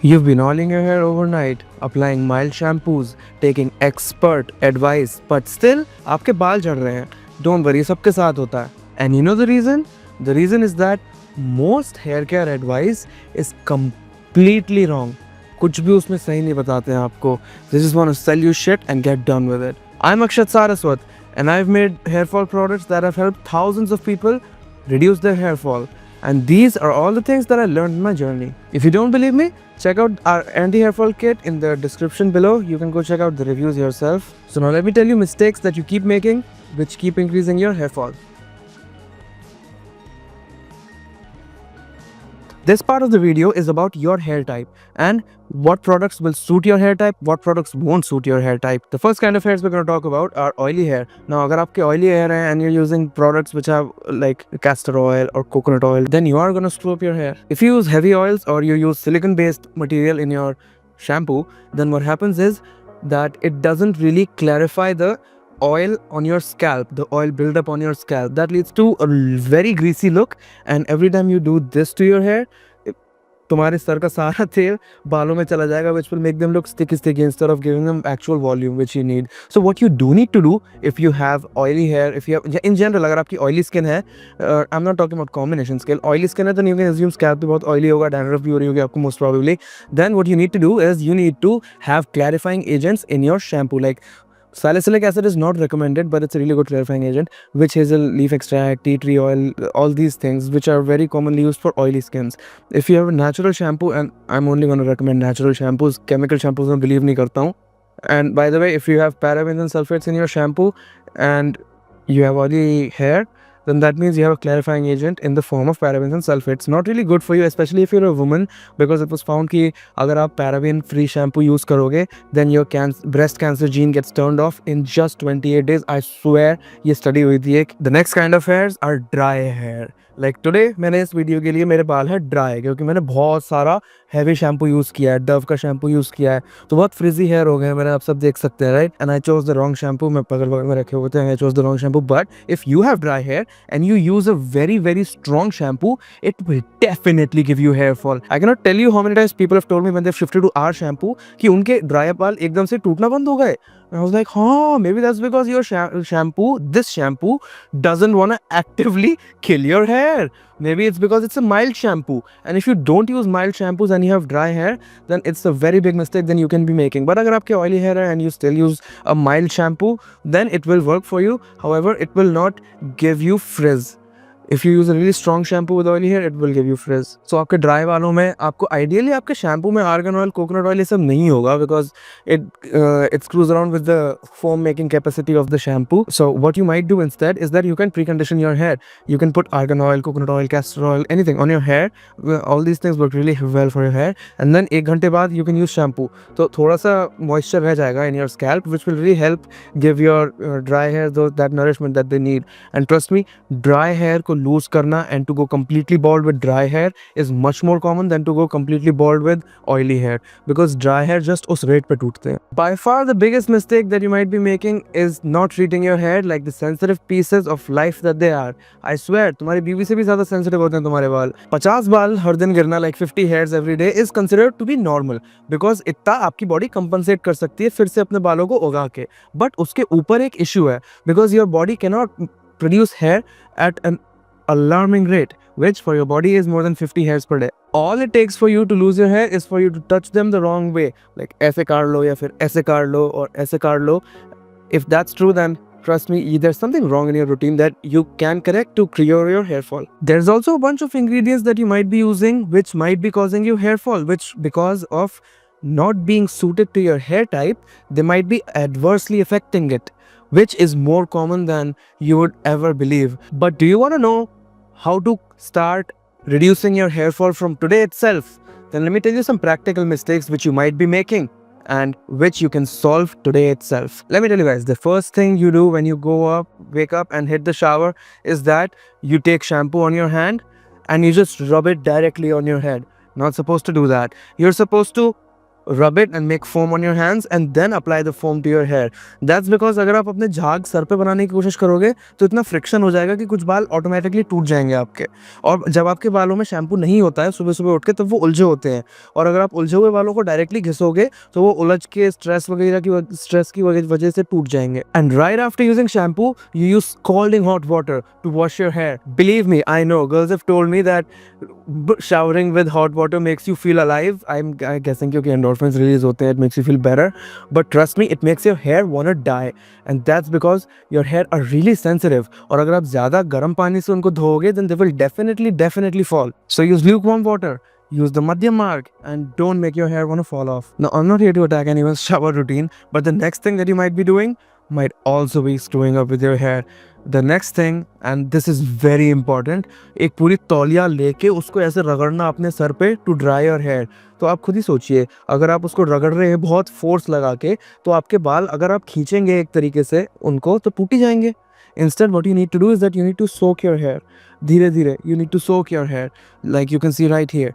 You've been oiling your hair overnight, applying mild shampoos, taking expert advice, but still आपके बाल झड़ रहे हैं. Don't worry, सबके साथ होता है. And you know the reason? The reason is that most hair care advice is completely wrong. कुछ भी उसमें सही नहीं बताते हैं आपको. They just want to sell you shit and get done with it. I'm Akshat Saraswat and I've made hair fall products that have helped thousands of people reduce their hair fall. And these are all the things that I learned in my journey. If you don't believe me, check out our anti-hair fall kit in the description below. You can go check out the reviews yourself. So now let me tell you mistakes that you keep making which keep increasing your hair fall. This part of the video is about your hair type and what products will suit your hair type, what products won't suit your hair type. The first kind of hairs we're going to talk about are oily hair. Now, agar aapke oily hair hai and you're using products which have like castor oil or coconut oil, then you are going to screw up your hair. If you use heavy oils or you use silicone-based material in your shampoo, then what happens is that it doesn't really clarify the oil on your scalp, the oil buildup on your scalp. That leads to a very greasy look, and every time you do this to your hair, तुम्हारे sir का सारा तेल बालों में चला जाएगा, which will make them look sticky instead of giving them actual volume which you need. So what you do need to do if you have oily hair, if you have in general अगर आपकी oily skin है, I'm not talking about combination skin, oily skin है तो you can assume scalp भी बहुत oily होगा, dandruff भी हो रही होगी आपको most probably. Then what you need to do is you need to have clarifying agents in your shampoo. Like salicylic acid is not recommended, but it's a really good clarifying agent. Witch hazel leaf extract, tea tree oil, all these things which are very commonly used for oily skins. If you have a natural shampoo, and I'm only going to recommend natural shampoos, chemical shampoos I believe नहीं करता हूँ. And by the way, if you have parabens and sulfates in your shampoo and you have oily hair, then that means you have a clarifying agent in the form of parabens and sulfates. Not really good for you, especially if you're a woman, because it was found कि अगर आप paraben free shampoo use करोगे, then your breast cancer gene gets turned off in just 28 days. I swear ये study हुई थी एक. The next kind of hairs are dry hair. Like today मैंने इस वीडियो के लिए मेरे बाल है ड्राई, क्योंकि मैंने बहुत सारा हैवी शैम्पू यूज़ किया है, डव का शैम्पू यूज़ किया है, तो बहुत फ्रिजी हेयर हो गए मैंने, आप सब देख सकते हैं, right. And I chose the wrong shampoo. मैं बगल बगल में रखे होते हैं, I chose the wrong shampoo. But if you have dry hair and you use a very very strong shampoo, it will definitely give you hair fall. I cannot tell you how many times people have told me when they've shifted to our shampoo कि उनके dry बाल एकदम से टूटना बंद हो गए. And I was like, huh, maybe that's because your shampoo, this shampoo doesn't want to actively kill your hair. Maybe it's because it's a mild shampoo. And if you don't use mild shampoos and you have dry hair, then it's a very big mistake then you can be making. But agar aapke oily hair hai and you still use a mild shampoo, then it will work for you. However, it will not give you frizz. If you use a really strong shampoo with oily hair, it will give you frizz. So आपके dry बालों में आपको ideally आपके shampoo में argan oil, coconut oil ये सब नहीं होगा, because it screws around with the foam making capacity of the shampoo. So what you might do instead is that you can precondition your hair. You can put argan oil, coconut oil, castor oil, anything on your hair. All these things work really well for your hair. And then 1 घंटे बाद you can use shampoo. तो थोड़ा सा moisture रह जाएगा in your scalp, which will really help give your dry hair that nourishment that they need. And trust me, dry hair को lose करना and to go completely bald with dry hair is much more common than to go completely bald with oily hair, because dry hair just उस rate पे टूटते हैं. By far the biggest mistake that you might be making is not treating your hair like the sensitive pieces of life that they are. I swear तुम्हारी बीवी से भी ज़्यादा sensitive होते हैं तुम्हारे बाल. 50 बाल हर दिन गिरना, like 50 hairs every day, is considered to be normal, because इतना आपकी body compensate कर सकती है फिर से अपने बालों को उगा के. But उसके ऊपर एक issue है, because your body cannot produce hair at an alarming rate, which for your body is more than 50 hairs per day. All it takes for you to lose your hair is for you to touch them the wrong way, like ऐसे काट लो या फिर ऐसे काट लो और ऐसे काट लो. If that's true, then trust me, there's something wrong in your routine that you can correct to cure your hair fall. There's also a bunch of ingredients that you might be using which might be causing you hair fall, which because of not being suited to your hair type, they might be adversely affecting it, which is more common than you would ever believe. But do you want to know how to start reducing your hair fall from today itself? Then let me tell you some practical mistakes which you might be making and which you can solve today itself. Let me tell you guys, the first thing you do when you wake up and hit the shower is that you take shampoo on your hand and you just rub it directly on your head. Not supposed to do that. You're supposed to rub it and make foam on your hands and then apply the foam to your hair. That's because अगर आप अपने झाग sir पे बनाने की कोशिश करोगे तो इतना फ्रिक्शन हो जाएगा कि कुछ बाल ऑटोमेटिकली टूट जाएंगे आपके। और जब आपके बालों में शैम्पू नहीं होता है सुबह सुबह उठ के, तब वो उलझे होते हैं, और अगर आप उलझे हुए बालों को डायरेक्टली घिसोगे तो वो उलझ के स्ट्रेस की वजह से टूट जाएंगे। And right after using shampoo you use scalding hot water to wash your hair. Believe me, I know girls have told me that showering with hot water makes you feel alive. I'm guessing क्योंकि endorphins release होते हैं, it makes you feel better. But trust me, it makes your hair wanna die, and that's because your hair are really sensitive. और अगर आप ज़्यादा गर्म पानी से उनको धोओगे, then they will definitely fall. So use lukewarm water. Use the Madhyam mark and don't make your hair want to fall off. Now, I'm not here to attack anyone's shower routine, but the next thing that you might be doing might also be screwing up with your hair. The next thing, and this is very important, एक पूरी तौलिया लेके उसको ऐसे रगड़ना अपने sir पे to dry your hair. तो आप खुद ही सोचिए, अगर आप उसको रगड़ रहे हैं बहुत फोर्स लगा के, तो आपके बाल अगर आप खींचेंगे एक तरीके से उनको तो टूट ही जाएंगे. Instead, what you need to do is that you need to soak your hair. धीरे धीरे you need to soak your hair, like you can see right here.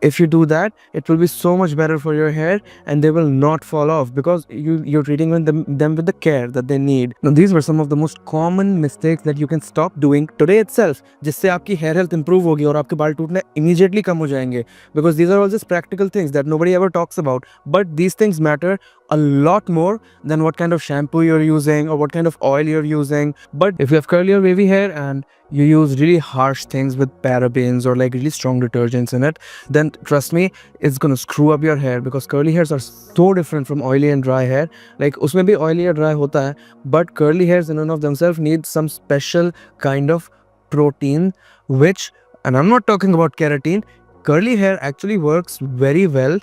If you do that, it will be so much better for your hair and they will not fall off because you're treating them with the care that they need. Now these were some of the most common mistakes that you can stop doing today itself, जिससे आपकी hair health improve होगी और आपके बाल टूटने immediately कम हो जाएंगे, because these are all just practical things that nobody ever talks about, but these things matter a lot more than what kind of shampoo you're using or what kind of oil you're using. But if you have curly or wavy hair and you use really harsh things with parabens or like really strong detergents in it, then trust me, it's gonna screw up your hair, because curly hairs are so different from oily and dry hair. Like उसमें भी oily or dry होता है, but curly hairs in and of themselves need some special kind of protein, which, and I'm not talking about keratin, curly hair actually works very well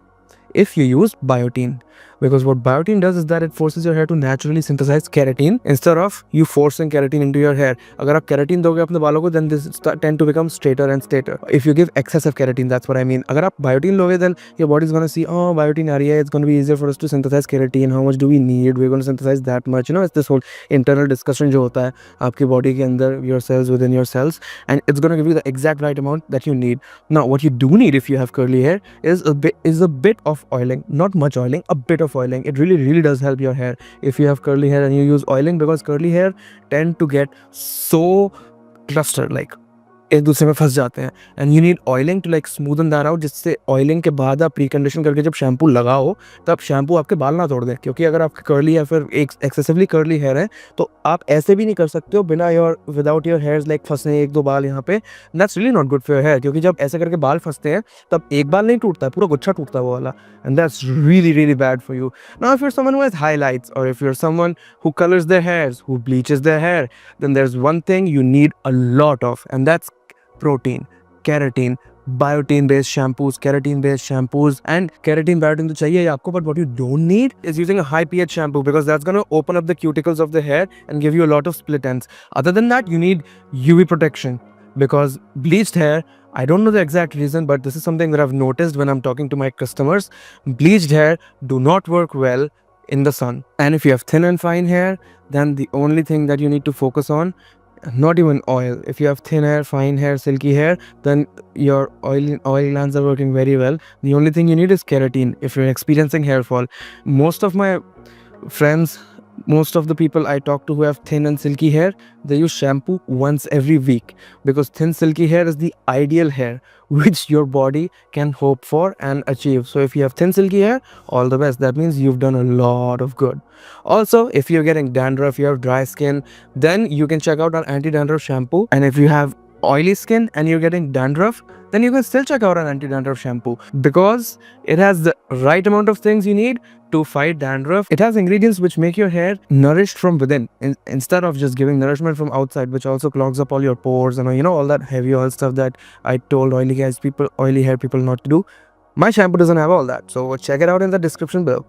if you use biotin. Because what biotin does is that it forces your hair to naturally synthesize keratin instead of you forcing keratin into your hair. अगर आप keratin दोगे अपने बालों को, then this tend to become straighter and straighter. If you give excessive keratin, that's what I mean. अगर आप biotin लोगे, then your body is gonna see, oh, biotin आ रही है, it's gonna be easier for us to synthesize keratin. How much do we need? We're gonna synthesize that much. You know, it's this whole internal discussion जो होता है आपकी body के अंदर, your cells within your cells, and it's gonna give you the exact right amount that you need. Now, what you do need if you have curly hair is a bit of oiling, not much oiling, a bit of oiling. It really does help your hair if you have curly hair and you use oiling, because curly hair tend to get so clustered, like एक दूसरे में फंस जाते हैं, and you need oiling to like smoothen that out, जिससे oiling के बाद आप प्री कंडीशन करके जब शैम्पू लगाओ तब शैम्पू आपके बाल ना तोड़ दें. क्योंकि अगर आपके कर्ली या फिर एक एक्सेसिवली कर्ली हेयर है तो आप ऐसे भी नहीं कर सकते हो बिना विदाउट योर हेयर्स लाइक फंसने एक दो बाल यहाँ पे. That's really not good for your hair, क्योंकि जब ऐसे करके बाल फंसते हैं तब एक बाल नहीं टूटता है, पूरा गुच्छा टूटता है वो वाला, and that's really bad for you. Now if you are someone who has highlights और if you are someone who colours their hairs, who bleaches their hair, then there is one thing you need a lot of, and that's protein, keratin, biotin based shampoos, keratin based shampoos, and keratin biotin तो चाहिए ही आपको, but what you don't need is using a high pH shampoo, because that's going to open up the cuticles of the hair and give you a lot of split ends. Other than that, you need UV protection, because bleached hair, I don't know the exact reason, but this is something that I've noticed when I'm talking to my customers. Bleached hair do not work well in the sun. And if you have thin and fine hair, then the only thing that you need to focus on, not even oil. If you have thin hair, fine hair, silky hair, then your oil glands are working very well. The only thing you need is keratin if you're experiencing hair fall. Most of my friends, most of the people I talk to who have thin and silky hair, they use shampoo once every week, because thin silky hair is the ideal hair which your body can hope for and achieve. So if you have thin silky hair, all the best. That means you've done a lot of good. Also, if you're getting dandruff, you have dry skin, then you can check out our anti-dandruff shampoo. And if you have oily skin and you're getting dandruff, then you can still check out an anti-dandruff shampoo, because it has the right amount of things you need to fight dandruff. It has ingredients which make your hair nourished from within, instead of just giving nourishment from outside, which also clogs up all your pores and, you know, all that heavy oil stuff that I told oily hair people not to do. My shampoo doesn't have all that, so check it out in the description below.